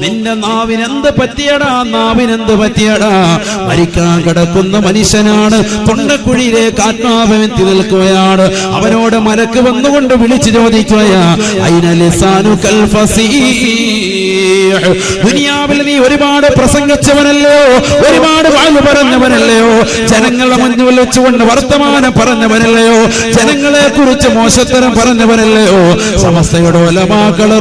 നിന്റെ നാവിനെന്ത് പറ്റിയടാ, നാവിനെന്ത് പറ്റിയടാ? മരിക്കാൻ കിടക്കുന്ന മനുഷ്യനാണ്, തൊണ്ടക്കുഴിയിലേക്ക് ആത്മാവെത്തി നിൽക്കുകയാണ്. അവനോട് മലക്ക് വന്നുകൊണ്ട് വിളിച്ചു ചോദിക്കുകയാ, അയ്ന ലിസാനുകൽ ഫസീഹ്. ദുനിയാവിൽ നീ ഒരുപാട് പ്രസംഗിച്ചവനല്ലയോ, ഒരുപാട് വാഴ് പറഞ്ഞവനല്ലയോ, ജനങ്ങളെ മുന്നിൽ വെച്ചുകൊണ്ട് വർത്തമാനം പറഞ്ഞവനല്ലയോ, ജനങ്ങളെ കുറിച്ച് മോശത്തരം പറഞ്ഞവനല്ലയോ, സമസ്തയുടെ ഉലമാക്കളെ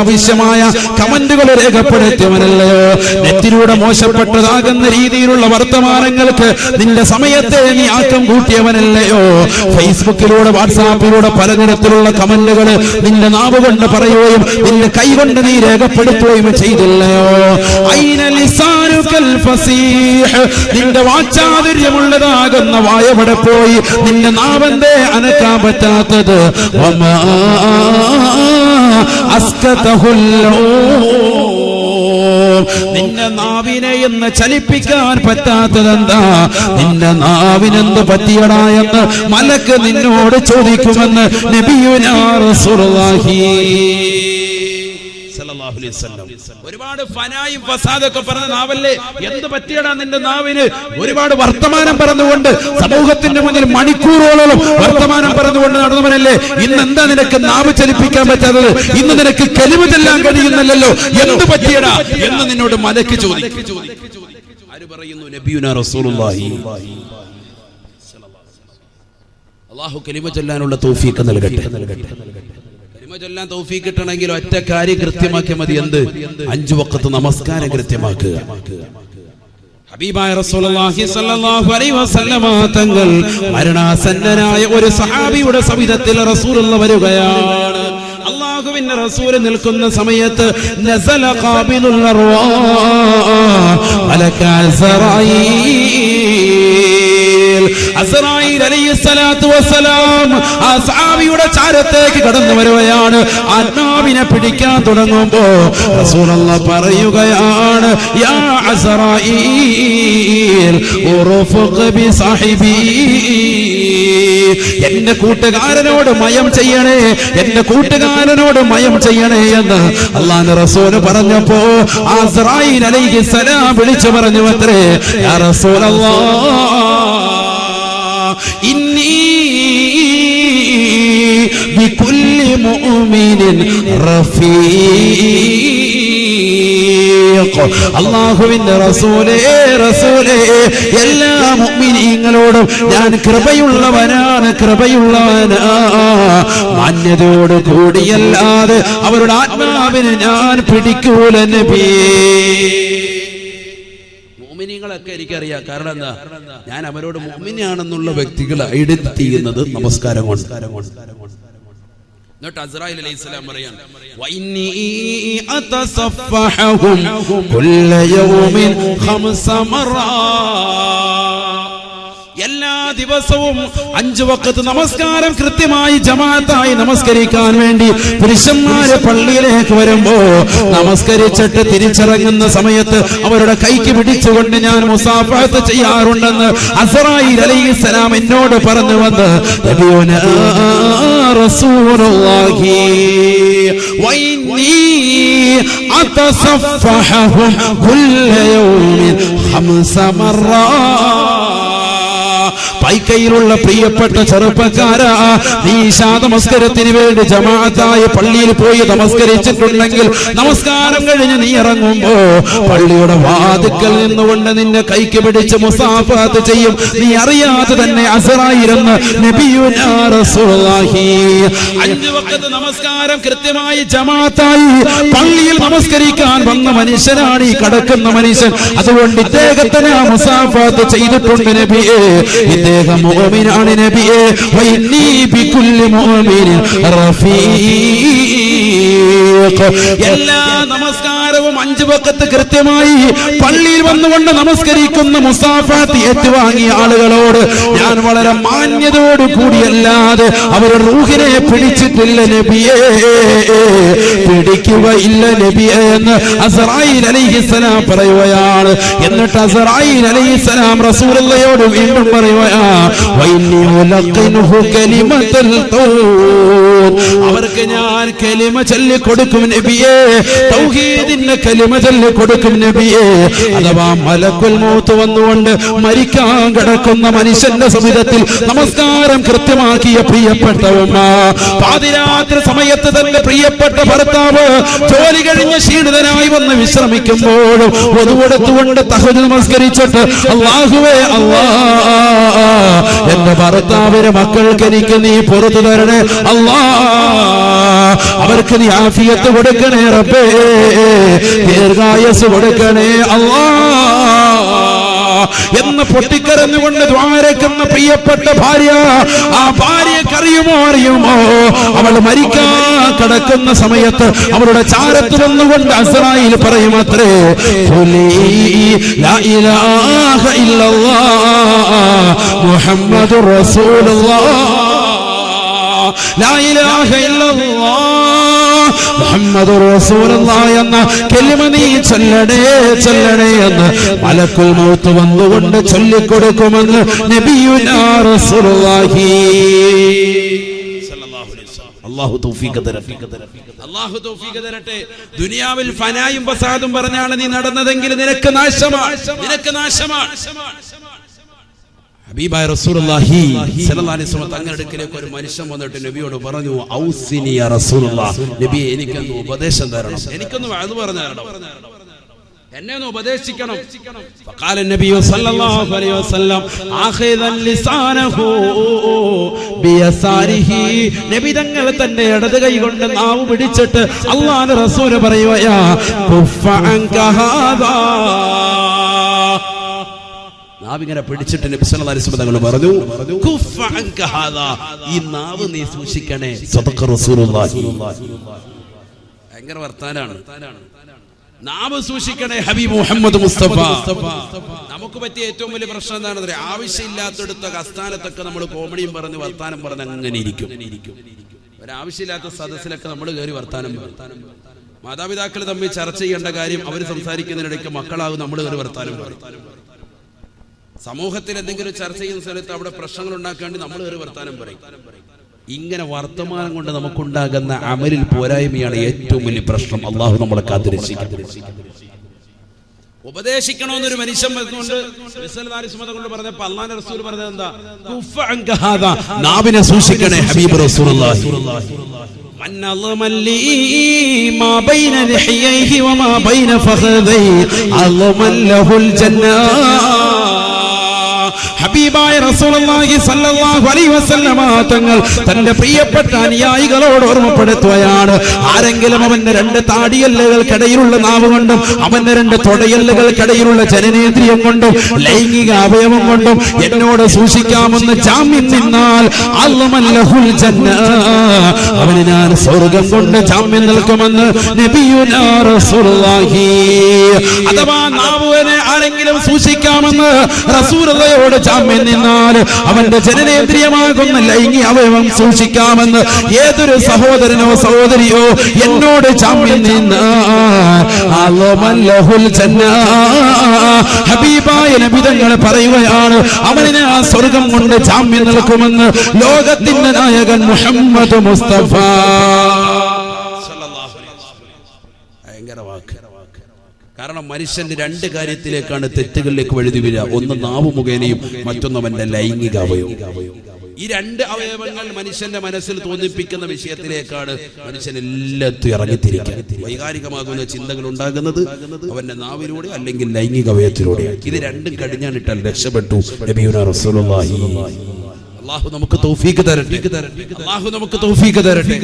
ആവശ്യമായ കമന്റുകൾ രേഖപ്പെടുത്തിയവനല്ലയോ, നെറ്റിലൂടെ മോശപ്പെട്ടതാകുന്ന രീതിയിലുള്ള വർത്തമാനങ്ങൾക്ക് നിന്റെ സമയത്തെ നീ ആക്കം കൂട്ടിയവനല്ലയോ, ഫേസ്ബുക്കിലൂടെ വാട്സാപ്പിലൂടെ പലതരത്തിലുള്ള കമന്റുകൾ നിന്റെ നാവ് കൊണ്ട് പറയുകയും നിന്റെ കൈ കൊണ്ട് നീ രേഖപ്പെടുത്തുകയും ചെയ്തില്ലയോ? അയ്ന ലിസാനുകൽ ഫസീഹ്. നിന്റെ വാചാതുര്യമുള്ളതാകുന്ന വായവിടെ പോയി, നിന്റെ നാവെന്തേ അനക്കാൻ പറ്റാത്തത്? വമാ അസ്കതഹുൽ നിന്റെ നാവിനെ എന്ന് ചലിപ്പിക്കാൻ പറ്റാത്തതെന്താ? നിന്റെ നാവിനെന്ത് പറ്റിയടാ എന്ന് മലക്ക് നിന്നോട് ചോദിക്കുമെന്ന് നബിയുനാ റസൂലുള്ളാഹി സല്ലല്ലാഹു അലൈഹി വസല്ലം. ഒരുപാട് ഫനായും ഫസാദൊക്കെ പറഞ്ഞ നാവല്ലേ, എന്ത് പറ്റിയടാ നിന്റെ നാവിന്? ഒരുപാട് വർത്തമാനം പറഞ്ഞുകൊണ്ട് സമൂഹത്തിന്റെ മുന്നിൽ മണിക്കൂറുകളോളം വർത്തമാനം പറഞ്ഞുകൊണ്ട് നടന്നവനല്ലേ. ഇന്ന് എന്താ നിനക്ക് നാവ് ചലിപ്പിക്കാൻ പറ്റാത്തത്? ഇന്ന് നിനക്ക് കലിമ ചെല്ലാൻ കഴിയുന്നില്ലല്ലോ, എന്ത് പറ്റിയടാ എന്ന് നിന്നോട് മലക്ക് ചോദിക്കും. ആര് പറയുന്നു? നബിയുനാ റസൂലുള്ളാഹി. അല്ലാഹു കലിമ ചൊല്ലാനുള്ള തൗഫീഖ് നൽകട്ടെ. കലിമ ചൊല്ലാൻ തൗഫീഖ് കിട്ടണമെങ്കിൽ ഒറ്റ കാര്യം കൃത്യമാക്കിയാൽ മതി. എന്ത്? 5 വഖത്ത് നമസ്കാരം കൃത്യമാക്കുക. ഹബീബായ റസൂലുള്ളാഹി സ്വല്ലല്ലാഹു അലൈഹി വസല്ലമ തങ്ങൾ മരണാസന്നനായ ഒരു സഹാബിയുടെ സവിധത്തിൽ റസൂലുള്ളാഹി വരികയാണ്. അല്ലാഹുവിന്റെ റസൂൽ നിൽക്കുന്ന സമയത്ത് നസല ഖാബിലുൽ അർവാഹ് മലക അസ്റായീൽ അലൈഹിസ്സലാത്തു വസ്സലാം ആ സഹാബിയുടെ ചാരത്തേക്ക് കടന്നു വരുകയാണ്. ആത്മാവിനെ പിടിക്കാൻ തുടങ്ങുമ്പോ റസൂലുള്ളാഹി പറയുകയാണ്, യാ അസ്റായീൽ ഉർഫഖ് ബി സാഹിബി. എന്റെ കൂട്ടുകാരനോട് മയം ചെയ്യണേ, എന്റെ കൂട്ടുകാരനോട് മയം ചെയ്യണേ എന്ന് അല്ലാഹുവിന്റെ റസൂൽ പറഞ്ഞപ്പോ അസ്റായീൽ അലൈഹിസ്സലാം വിളിച്ചു പറഞ്ഞു അത്രേ, യാ റസൂലല്ലാഹ് ഇന്നി ബികുല്ലി മുഅ്മിനിൻ റഫീഖ്. അല്ലാഹുവിന്റെ റസൂലേ, റസൂലേ, എല്ലാ മുഅ്മിനീങ്ങളോടും ഞാൻ കൃപയുള്ളവനാണ്, കൃപയുള്ളവനാ. മാന്യതയോട് കൂടിയല്ലാതെ അവരുടെ ആത്മാവിനെ ഞാൻ പിടിക്കൂല നബിയേ. മുഅ്മിനീങ്ങളൊക്കെ എനിക്കറിയാം. കാരണം എന്താ? ഞാൻ അവരോട് മുഅ്മിനാണെന്നുള്ള വ്യക്തികൾ ഐഡന്റിറ്റി ചെയ്യുന്നത് നമസ്കാരം കൊണ്ട്. എന്നിട്ട് അസ്റായീൽ അലൈഹിസ്സലാം പറയാൻ, വഇന്നി അതസഫഹും കുല്ല യൗമിൻ 5 മറ. എല്ലാ ദിവസവും 5 വഖത്ത് നമസ്കാരം കൃത്യമായി ജമാഅത്തായി നമസ്കരിക്കാൻ വേണ്ടി പുരുഷന്മാര് പള്ളിയിലേക്ക് വരുമ്പോ നമസ്കരിച്ചിട്ട് തിരിച്ചിറങ്ങുന്ന സമയത്ത് അവരുടെ കൈക്ക് പിടിച്ചുകൊണ്ട് ഞാൻ മുസാഫഹത്ത് ചെയ്യാറുണ്ടെന്ന് അസ്റായീൽ അലൈഹിസ്സലാം എന്നോട് പറഞ്ഞു വന്ന് നബിയുനാ റസൂലുള്ളാഹി വഇന്നി അതസഫഹും കുല്ല യൗമിൻ 5 മറ. പൈക്കയിലുള്ള പ്രിയപ്പെട്ട ചെറുപ്പക്കാരാ, നീ ഇശാ നമസ്കാരത്തിന് വേണ്ടി ജമാഅത്തായി പള്ളിയിൽ പോയി നമസ്കരിച്ചിട്ടുണ്ടെങ്കിൽ നമസ്കാരം കഴിഞ്ഞ് നീ ഇറങ്ങുമ്പോ പള്ളിയുടെ വാതിക്കൽ നിന്നുകൊണ്ട് നിന്നെ കൈക്ക് പിടിച്ച് മുസാഫഹത്ത് ചെയ്യും. നീ അറിയാതെ തന്നെ അസ്റായീൽ എന്ന് നബിയുനാ റസൂലുള്ളാഹി. 5 വഖത്ത് നമസ്കാരം കൃത്യമായി ജമാഅത്തായി പള്ളിയിൽ നമസ്കരിക്കാൻ വന്ന മനുഷ്യനാണ് ഈ കിടക്കുന്ന മനുഷ്യൻ. അതുകൊണ്ട് ഇദ്ദേഹത്തിന് മുസാഫഹത്ത് ചെയ്തിട്ടുണ്ട് നബിയേ. ഇദ്ദേഹം മുഅ്മിനാണ് നബിയേ. വഇന്നി ബികുല്ലി മുഅ്മിനിൻ റഫീഖ്. എല്ലാ നമസ്കാരവും 5 വഖത്ത് കൃത്യമായി പള്ളിയിൽ വന്നുകൊണ്ട് നമസ്കരിക്കുന്ന മുസാഫഹത്ത് ഏറ്റുവാങ്ങിയ ആളുകളോട് ഞാൻ വളരെ മാന്യതയോട് കൂടിയല്ലാതെ അവരുടെ റൂഹിനെ പിടിച്ചിട്ടില്ല നബിയേ, പിടിക്കുകയില്ല നബിയേ എന്ന് അസ്റായീൽ അലൈഹിസ്സലാം പറയുകയാണ്. എന്നിട്ട് അസ്റായീൽ അലൈഹിസ്സലാം റസൂലുള്ളാഹിയോട് വീണ്ടും പറയുകയാണ്, വഇന്നി ഉലഖിനുഹു കലിമത്തുൽ ഖൗൽ, അവർക്ക് ഞാൻ കലിമ ചൊല്ലി കൊടുക്കും നബിയേ, തൗഹീദിന്റെ കലിമ ചൊല്ലി കൊടുക്കും നബിയേ. അഥവാ മലക്കുൽ മൗത്ത് വന്നുകൊണ്ട് മരിക്കാൻ കിടക്കുന്ന മനുഷ്യന്റെ സവിധത്തിൽ നമസ്കാരം കൃത്യമാക്കിയ പ്രിയപ്പെട്ട ഉമ്മ, പാതിരാത്രി സമയത്ത് തന്റെ പ്രിയപ്പെട്ട ഭർത്താവ് ജോലി കഴിഞ്ഞ് ക്ഷീണിതനായി വന്ന് വിശ്രമിക്കുമ്പോഴും ഒതുവെടുത്തുകൊണ്ട് തഹജ്ജുദ് നമസ്കരിച്ചിട്ട് അല്ലാഹുവേ അല്ലാഹ് എന്റെ ഭർത്താവിന്റെ മക്കൾക്ക് എനിക്ക് നീ പുറത്തു തരണേ അല്ലാഹ്, അവർക്ക് നീ ആഫിയത്ത് കൊടുക്കണേ റബ്ബേ, ദീർഘായുസ്സ് കൊടുക്കണേ അല്ലാഹ് എന്ന് പൊട്ടിക്കരഞ്ഞുകൊണ്ട് ദ്വാരക്കുന്ന പ്രിയപ്പെട്ട ഭാര്യ, ആ ഭാര്യക്കറിയുമോ അവൾ മരിക്കാൻ കിടക്കുന്ന സമയത്ത് അവളുടെ ചാരത്ത് വന്നുകൊണ്ട് അസ്റായിൽ പറയുമത്രേ, ലാ ഇലാഹ ഇല്ലല്ലാഹ് മുഹമ്മദുർ റസൂലുള്ളാഹ്, ലാ ഇലാഹ ഇല്ലല്ലാഹ് മുഹമ്മദുർ റസൂലുള്ളാഹ് എന്ന കലിമ നീ ചൊല്ലണേ ചൊല്ലണേ എന്ന് മലക്കുൽ മൗത്ത് വന്നുകൊണ്ട് ചൊല്ലിക്കൊടുക്കുമെന്ന് നബിയുനാ റസൂലുള്ളാഹി സല്ലല്ലാഹു അലൈഹി വസല്ലം. അല്ലാഹു തൗഫീഖ് തരട്ടെ, അല്ലാഹു തൗഫീഖ് തരട്ടെ. ദുനിയാവിൽ ഫനായും ഫസാദും പറഞ്ഞാണ് നീ നടന്നതെങ്കിൽ നിനക്ക് നാശമാണ്, നിനക്ക് നാശമാണ്. ഹബീബായ റസൂലുള്ളാഹി സ്വല്ലല്ലാഹു അലൈഹി വസല്ലം തങ്ങളുടെ അടുക്കലേക്ക് ഒരു മനുഷ്യൻ വന്നിട്ട് നബിയോട് പറഞ്ഞു, ഔസിനി യാ റസൂലുള്ളാഹ്, നബിയെ എനിക്കൊന്ന് ഉപദേശം തരണം, എനിക്കൊന്ന് വഅദ് പറഞ്ഞു തരണം, എന്നെ ഒന്ന് ഉപദേശിക്കണം. ഫഖാല നബി സല്ലല്ലാഹു അലൈഹി വസല്ലം ആഖിദൻ ലിസാനഹു ബിയസാരിഹി, നബി തങ്ങൾ തന്റെ ഇടത് കൈ കൊണ്ട് നാവ് പിടിച്ചിട്ട് അല്ലാഹുവിന്റെ റസൂൽ പറയുകയാ, കുഫ അൻക ഹാദാ, നാവിങ്ങനെ പിടിച്ചിട്ട് നബി സല്ലല്ലാഹു അലൈഹി വസല്ലം തങ്ങൾ പറഞ്ഞു, കുഫ അൻക ഹാദാ, ഈ നാവ് നീ സൂക്ഷിക്കണേ. സദഖ റസൂലുള്ളാഹി, ഭയങ്കര വർത്താനാണ്. നാവ് സൂക്ഷിക്കണേ ഹബീബ് മുഹമ്മദ് മുസ്തഫ. നമുക്ക് പറ്റിയ ഏറ്റവും വലിയ പ്രശ്നം എന്താണെന്ന് അറിയാം, ആവശ്യമില്ലാത്തടുത്തൊക്കെ അസ്ഥാനത്തൊക്കെ നമ്മൾ കോമഡിയും പറഞ്ഞ് വർത്താനം പറഞ്ഞ് അങ്ങനെ ഇരിക്കും. ഒരാവശ്യമില്ലാത്ത സദസ്സിലൊക്കെ നമ്മൾ കയറി വർത്താനം പറയും. മാതാപിതാക്കൾ തമ്മിൽ ചർച്ച ചെയ്യേണ്ട കാര്യം അവർ സംസാരിക്കുന്നതിനിടയ്ക്ക് മക്കളാവും നമ്മൾ കയറി വർത്താനം പറയും. സമൂഹത്തിൽ എന്തെങ്കിലും ചർച്ച ചെയ്യുന്ന സ്ഥലത്ത് അവിടെ പ്രശ്നങ്ങൾ ഉണ്ടാക്കാണ്ട് നമ്മൾ കയറി വർത്താനം പറയും. ഇങ്ങനെ വർത്തമാനം കൊണ്ട് നമുക്കുണ്ടാകുന്ന അമലിൽ പോരായ്മയാണ് ഏറ്റവും വലിയ പ്രശ്നം. അള്ളാഹു നമ്മളെ കാത്തിരക്ഷിക്കും. ഉപദേശിക്കണമെന്നൊരു മനുഷ്യൻ കൊണ്ട് പറഞ്ഞപ്പോ അള്ളാഹുവിന്റെ റസൂൽ പറഞ്ഞത് എന്താ, നാവിനെ സൂക്ഷിക്കണേ ഹബീബ് റസൂലുള്ളാഹി. من أظلم لي ما بين لحييه وما بين فخذيه أظلم له الجنة. ഹബീബായ റസൂലുള്ളാഹി സ്വല്ലല്ലാഹു അലൈഹി വസല്ലമ തങ്ങൾ തന്റെ പ്രിയപ്പെട്ട അനുയായികളോട് ഓർമ്മപ്പെടുത്തുകയാണ്, ആരെങ്കിലും അവന്റെ രണ്ട് താടിയല്ലുകൾക്കിടയിലുള്ള നാവ് കൊണ്ടും അവന്റെ രണ്ട് തൊടയല്ലുകൾക്കിടയിലുള്ള ജനനേന്ദ്രിയം കൊണ്ടും ലൈംഗിക അവയവം കൊണ്ടും എന്നോട് സൂക്ഷിക്കാമെന്ന് ജാമ്യം നിന്നാൽ അല്ലാഹുൽ ജന്ന, അവന് ഞാൻ സ്വർഗ്ഗം കൊണ്ട് ജാമ്യം നൽകുമെന്ന് നബിയുനാ റസൂലുള്ളാഹി. അഥവാ നാവിനെ ആരെങ്കിലും സൂക്ഷിക്കാമെന്ന് റസൂലുള്ളാഹിയോട് ജാമ്യം നിന്നാൽ അവന്റെ ജനനേന്ദ്രിയമാകുന്ന ലൈംഗിക അവയവം സൂക്ഷിക്കാമെന്ന് ഏതൊരു സഹോദരനോ സഹോദരിയോ എന്നോട് ജാമ്യം നിന്നാൽ അല്ലാഹുൽ ജന്ന, ഹബീബായ നബി തങ്ങൾ പറയുകയാണ്, അവന് ആ സ്വർഗ്ഗം കൊണ്ട് ജാമ്യം നൽകുമെന്ന് ലോകത്തിന്റെ നായകൻ മുഹമ്മദ് മുസ്തഫ. ഭയങ്കര വാക്ക്. കാരണം മനുഷ്യന്റെ രണ്ട് കാര്യത്തിലേക്കാണ് തെറ്റുകളിലേക്ക് വഴുതി വീഴുക. ഒന്ന് നാവ് മുഖേനയും മറ്റൊന്ന് അവന്റെ ലൈംഗിക അവയവം. ഈ രണ്ട് അവയവങ്ങൾ മനുഷ്യന്റെ മനസ്സിൽ തോന്നിപ്പിക്കുന്ന വിഷയത്തിലേക്കാണ് മനുഷ്യൻ എല്ലാത്തും ഇറങ്ങിത്തിരിക്കുക. വൈകാരികമാകുന്ന ചിന്തകൾ ഉണ്ടാകുന്നത് അവന്റെ നാവിലൂടെ അല്ലെങ്കിൽ ലൈംഗിക അവയവത്തിലൂടെ. ഇത് രണ്ടും കടിഞ്ഞാണിട്ടാൽ രക്ഷപ്പെട്ടു നബിയുനാ റസൂലുള്ളാഹി. അല്ലാഹു നമുക്ക് തൗഫീഖ് തരട്ടെ, അല്ലാഹു നമുക്ക് തൗഫീഖ് തരട്ടെ.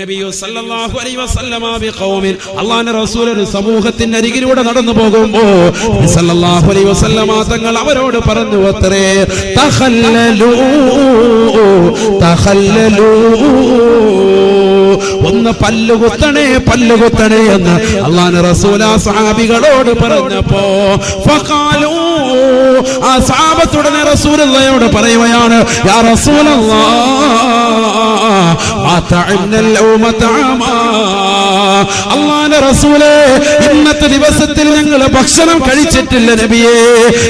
നബിയു സല്ലല്ലാഹു അലൈഹി വസല്ലമ ബിഖൗമിൻ, അല്ലാഹുവിന്റെ റസൂൽ ഒരു സമൂഹത്തിന്റെ അരികിലൂടെ നടന്നു പോകുമ്പോൾ സല്ലല്ലാഹു അലൈഹി വസല്ലമ തങ്ങൾ അവരോട് പറഞ്ഞു അത്രേ, തഖല്ലലൂ തഖല്ലലൂ, ഒന്ന് പല്ലുകുത്തണേ പല്ലുകുത്തണേ എന്ന് അല്ലാഹുവിന്റെ റസൂൽ ആ സഹാബികളോട് പറഞ്ഞപ്പോ ഫഖാലൂ, ആ സഹാബത്തുടനെ റസൂലുള്ളാഹിയോട് പറയുകയാണ്, പറയുകയാണ്, യാ റസൂലല്ലാഹ് അല്ലാഹുവിന്റെ റസൂലേ, ഇന്നത്തെ ദിവസത്തിൽ ഞങ്ങൾ ഭക്ഷണം കഴിച്ചിട്ടില്ല നബിയേ,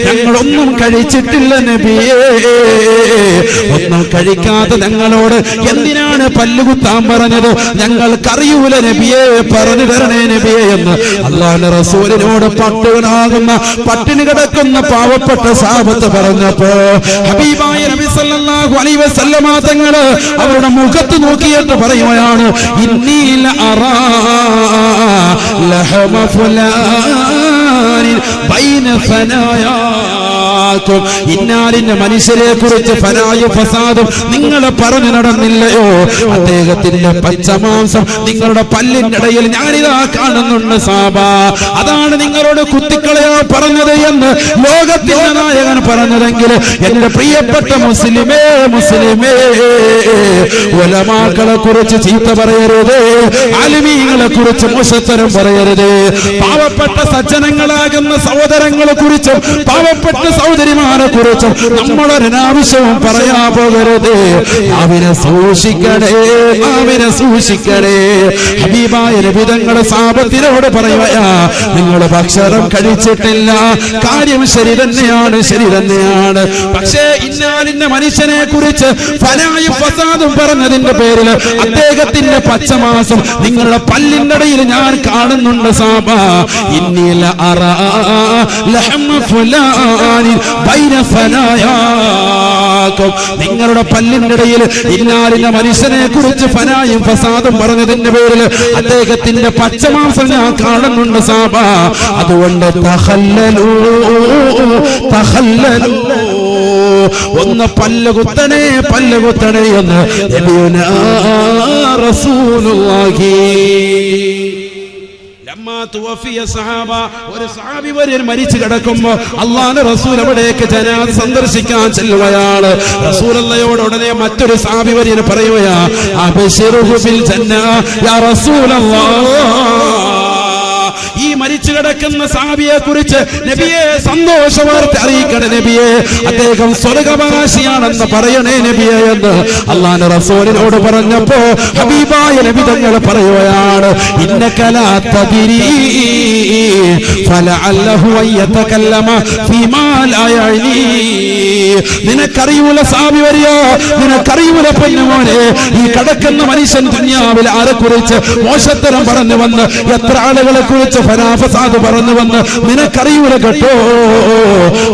ഞങ്ങളൊന്നും കഴിച്ചിട്ടില്ല നബിയേ. ഒന്നും കഴിക്കാതെ ഞങ്ങളോട് എന്തിനാണ് പല്ലുകുത്താൻ പറഞ്ഞത്? ഞങ്ങൾക്കറിയൂല നബിയേ, പറഞ്ഞു തരണേ നബിയേ എന്ന് അല്ലാഹുവിന്റെ റസൂലിനോട് പട്ടുകളാകുന്ന പട്ടിണി കിടക്കുന്ന പാവപ്പെട്ട സഹാബത്ത് പറഞ്ഞപ്പോ ഹബീബായ നബി സല്ലല്ലാഹു അലൈഹി വസല്ലമ തങ്ങൾ അവരുടെ മുഖത്ത് നോക്കിയിട്ട് പറയുകയാണ്, ഇന്നീല അറാ ലഹമ ഫുലാനിൻ ബൈന ഫനായാകും. ഇന്നാലിന്റെ മനുഷ്യരെ കുറിച്ച് ഫനായും ഫസാദും നിങ്ങൾ പറഞ്ഞു നടന്നില്ലയോ? അദ്ദേഹത്തിന്റെ പച്ചമാംസം നിങ്ങളുടെ പല്ലിന്റെ ഇടയിൽ ഞാനിതാ കാണുന്നുണ്ട് സാബ. അതാണ് നിങ്ങളോട് കുത്തിക്കളയാ പറഞ്ഞത് എന്ന് ലോകത്തിന്റെ നായകൻ പറഞ്ഞതെങ്കിൽ എന്റെ പ്രിയപ്പെട്ട മുസ്ലിമേ, മുസ്ലിമേ, ഉലമാക്കളെ കുറിച്ച് ചീത്ത പറയരുത്, ആലിമീങ്ങളെ കുറിച്ച് മോശത്തരം പറയരുത്, പാവപ്പെട്ട സജ്ജനങ്ങളാകുന്ന സഹോദരങ്ങളെ കുറിച്ചും പാവപ്പെട്ട സഹോദരിമാരെ കുറിച്ചും നമ്മളൊരനാവശ്യവും പറയാ പോകരുത്. അവനെ സൂക്ഷിക്കണേ, അവനെ സൂക്ഷിക്കണേ. ഹബീബായ നബി തങ്ങളുടെ സാബത്തിനോട് പറയുകയാ, നിങ്ങൾ ഭക്ഷണം കഴിച്ചിട്ടില്ല, കാര്യം ശരി തന്നെയാണ്, ശരി തന്നെയാണ്. പക്ഷേ ഇന്നാലിന്റെ മനുഷ്യനെ കുറിച്ച് ഫനായും ഫസാദും പറഞ്ഞതിന്റെ പേരിൽ അദ്ദേഹത്തിന്റെ പച്ചമാസം നിങ്ങളുടെ പല്ലിന്റെ ഇടയിൽ ഞാൻ കാണുന്നുണ്ട് സാബ. ഇന്നീല അറാ ലഹമ ഫുലാനി ബൈന ഫനായാകും. നിങ്ങളുടെ പല്ലിന്റെ ഇടയിൽ ഇന്നാലിന്റെ മനുഷ്യനെ കുറിച്ച് ഫനായും ഫസാദും പറഞ്ഞതിന്റെ പേരിൽ അദ്ദേഹത്തിന്റെ പച്ചമാംസം ഞാൻ കാണുന്നുണ്ട് സാബ. അതുകൊണ്ട് തഖല്ലലൂ തഖല്ലലൂ, ഒന്ന് പല്ലുകുത്തണേ, പല്ലുകുത്തണേ എന്ന് നബിയുനാ റസൂലുള്ളാഹി. ഒരു സഹാബി വര്യൻ മരിച്ചു കിടക്കുമ്പോ അല്ലാഹുവിന്റെ റസൂൽ അവിടേക്ക് ജനാസ സന്ദർശിക്കാൻ ചെല്ലുകയാണ്. റസൂലുള്ളാഹിയോട് ഉടനെ മറ്റൊരു സഹാബി വര്യൻ പറയുകയാ, അബ്ശിറുഹു ബിൽ ജന്ന യാ റസൂലല്ലാഹ്. ഈ മരിച്ചു കിടക്കുന്ന സഹാബിയെ കുറിച്ച് നബിയെ സന്തോഷ വാർത്ത അറിയിക്കണേ നബിയെ, അദ്ദേഹം സ്വർഗ്ഗവാസിയാണെന്ന് പറയണേ നബിയെ എന്ന് അല്ലാഹുവിന്റെ റസൂലിനോട് പറഞ്ഞപ്പോ ഹബീബായ നബി തങ്ങൾ പറയുകയാണ്, ഇന്നക ലാ തദ്രീ ഫലഅല്ലഹു യതകല്ലമ ഫീമാ ലാ യഅനി. നിനക്കറിയൂല സഹാബി വരിയോ, നിനക്കറിയൂല പൊന്നുമോനെ, ഈ കിടക്കുന്ന മനുഷ്യൻ ദുനിയാവിൽ ആരെ കുറിച്ച് മോശത്തരം പറഞ്ഞു വന്ന് എത്ര ആളുകളെ കുറിച്ച് ഫനാഫസാദ് പറഞ്ഞു വന്ന് നിനക്കറിയൂല കേട്ടോ.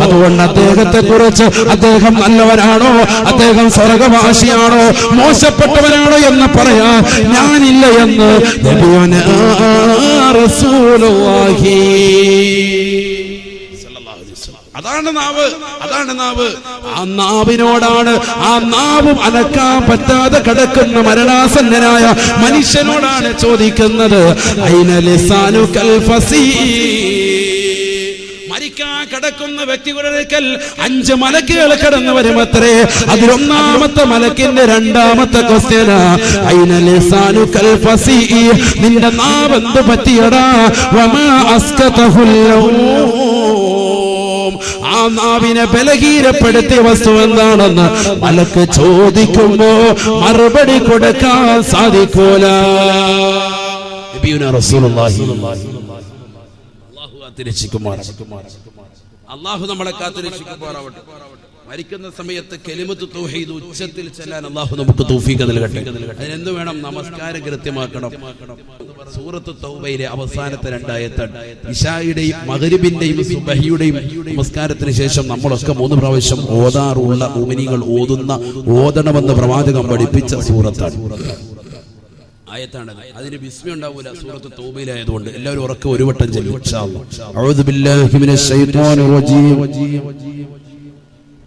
അതുകൊണ്ട് അദ്ദേഹത്തെ കുറിച്ച് അദ്ദേഹം നല്ലവനാണോ, അദ്ദേഹം സ്വർഗ്ഗവാസിയാണോ, മോശപ്പെട്ടവനാണോ എന്ന് പറയാൻ ഞാനില്ല എന്ന് നബിയുനാ റസൂലുള്ളാഹി. അതാണ് നാവ്, അതാണ് നാവ്. ആ നാവിനോടാണ്, ആ നാവും അനക്കാൻ പറ്റാതെ കിടക്കുന്ന മരണാസന്നനായ മനുഷ്യനോടാണ് ചോദിക്കുന്നത്, ഐന ലിസാനുകൽ ഫസീ. മരിക്കാൻ കിടക്കുന്ന വ്യക്തികളുടെ അടുക്കൽ 5 മലക്കുകൾ കടന്നു വരുമത്രേ. അതിലൊന്നാമത്തെ മലക്കിന്റെ രണ്ടാമത്തെ ക്വസ്റ്റ്യനാ, ഐന ലിസാനുകൽ ഫസീ, നിന്റെ നാവ് എന്ത് പറ്റിയടാ? വമാ അസ്കതഹുൽ ലൗം, ആ നാവിനെ ബലഹീനപ്പെടുത്തിയ വസ്തു എന്താണെന്ന് മലക്ക് ചോദിക്കുമ്പോ മറുപടി കൊടുക്കാൻ സാധിക്കൂല. നബിയുനാ റസൂലുള്ളാഹി. അല്ലാഹു കാത്തുരക്ഷിക്കുമാറാവട്ടെ, അല്ലാഹു നമ്മളെ കാത്തുരക്ഷിക്കുമാറാവട്ടെ. മരിക്കുന്ന സമയത്ത് കലിമത്ത് തൗഹീദ് ഉച്ചത്തിൽ ചെല്ലാൻ അല്ലാഹു നമുക്ക് തൗഫീഖ് നൽകട്ടെ. അതിനെന്ത് വേണം? നമസ്കാരം കൃത്യമാക്കണം. സൂറത്ത് തൗബയിലെ അവസാനത്തെ 2 ആയത്താണ്. ഇശായുടെയും മഗ്രിബിന്റെയും സുബ്ഹിയുടെയും നമസ്കാരത്തിന് ശേഷം നമ്മളൊക്കെ 3 പ്രാവശ്യം ഓതാറുള്ള മുഅ്മിനീങ്ങൾ ഓതണമെന്ന് പ്രവാചകൻ പഠിപ്പിച്ച സൂറത്താണ്, ആയത്താണ്. അതിന് ബിസ്മി ഉണ്ടാവൂല, സൂറത്ത് തൗബയിലായതുകൊണ്ട് എല്ലാവരും ഉറക്കെ ഒരു വട്ടം ചൊല്ലും ഇൻഷാ അല്ലാഹ്. അഊദു ബില്ലാഹി മിനശ് ശൈത്വാനിർ റജീം.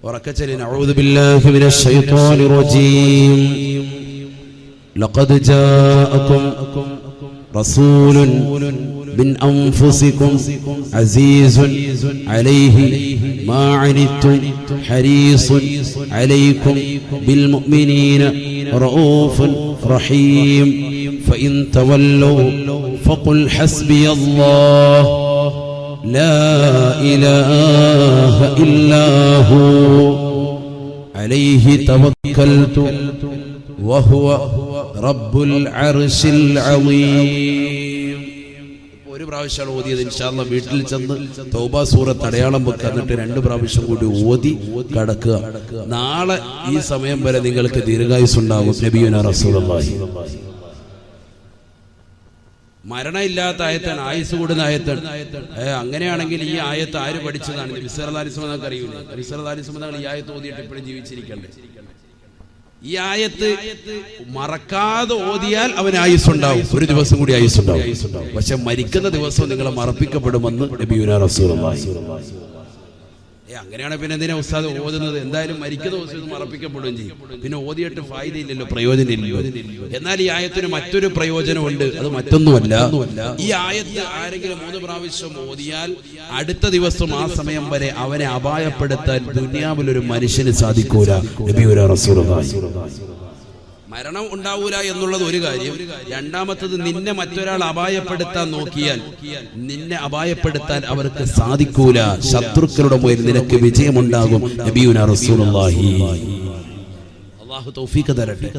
وركتلنا أعوذ بالله من الشيطان الرجيم. لقد جاءكم رسول من أنفسكم عزيز عليه ما عنتم حريص عليكم بالمؤمنين رؤوف رحيم فإن تولوا فقل حسبي الله لا إله إلا هو അലൈഹി തവക്കൽതു വഹുവ റബ്ബുൽ അർശിൽ അളീം. ഒരു പ്രാവശ്യമാണ് ഓതിയത്. ഇൻഷാ അല്ലാഹ് വീട്ടിൽ ചെന്ന് തൗബ സൂറത്ത് അടയാളം വെക്കുക, എന്നിട്ട് 2 പ്രാവശ്യം കൂടി ഓതി കടക്കുക. നാളെ ഈ സമയം വരെ നിങ്ങൾക്ക് ദീർഘായുസ്സുണ്ടാകും. നബിയുനാ റസൂലുള്ളാഹി. മരണമില്ലാത്ത ആയത്താണ്, ആയുസ് കൂടുന്ന ആയത്താണ്. അങ്ങനെയാണെങ്കിൽ ഈ ആയത്ത് ആര് പഠിച്ചതാണ്? നബി സല്ലല്ലാഹു അലൈഹി വസല്ലം അറിയൂല. നബി സല്ലല്ലാഹു അലൈഹി വസല്ലം ഈ ആയത്ത് ഓതിയിട്ട് ഇപ്പോഴും ജീവിച്ചിരിക്കണ്ടേ? ഈ ആയത്ത് മറക്കാതെ ഓതിയാൽ അവന് ആയുസ്സുണ്ടാവും, ഒരു ദിവസം കൂടി ആയുസ്സുണ്ടാവും. പക്ഷെ മരിക്കുന്ന ദിവസം നിങ്ങളെ മറപ്പിക്കപ്പെടുമെന്ന് നബിയുനാ റസൂലുള്ളാഹി. അങ്ങനെയാണ് പിന്നെ എന്തിനാ ഉസ്താദ് ഓതുന്നത്? എന്തായാലും മരിക്കുന്ന ദിവസം മറപ്പിക്കപ്പെടുകയും ചെയ്യും. പിന്നെ ഓതിയിട്ട് ഫായിദയില്ലല്ലോ, പ്രയോജനമില്ലല്ലോ. എന്നാൽ ഈ ആയത്തിന് മറ്റൊരു പ്രയോജനമുണ്ട്. അത് മറ്റൊന്നുമല്ല, ഈ ആയത്ത് ആരെങ്കിലും 3 പ്രാവശ്യം ഓതിയാൽ അടുത്ത ദിവസം ആ സമയം വരെ അവനെ അപായപ്പെടുത്താൻ ദുനിയാവിലൊരു മനുഷ്യന് സാധിക്കൂല. നബിയുനാ റസൂലുള്ളാഹി. മരണം ഉണ്ടാവൂല എന്നുള്ളത് ഒരു കാര്യം. രണ്ടാമത്തത്, നിന്നെ മറ്റൊരാൾ അപായപ്പെടുത്താൻ നോക്കിയാൽ നിന്നെ അപായപ്പെടുത്താൻ അവർക്ക് സാധിക്കൂല. ശത്രുക്കളുടെ മുന്നിൽ നിനക്ക് വിജയമുണ്ടാകും. നബിയുനാ റസൂലുള്ളാഹി. അല്ലാഹു തൗഫീഖ് തരട്ടെ.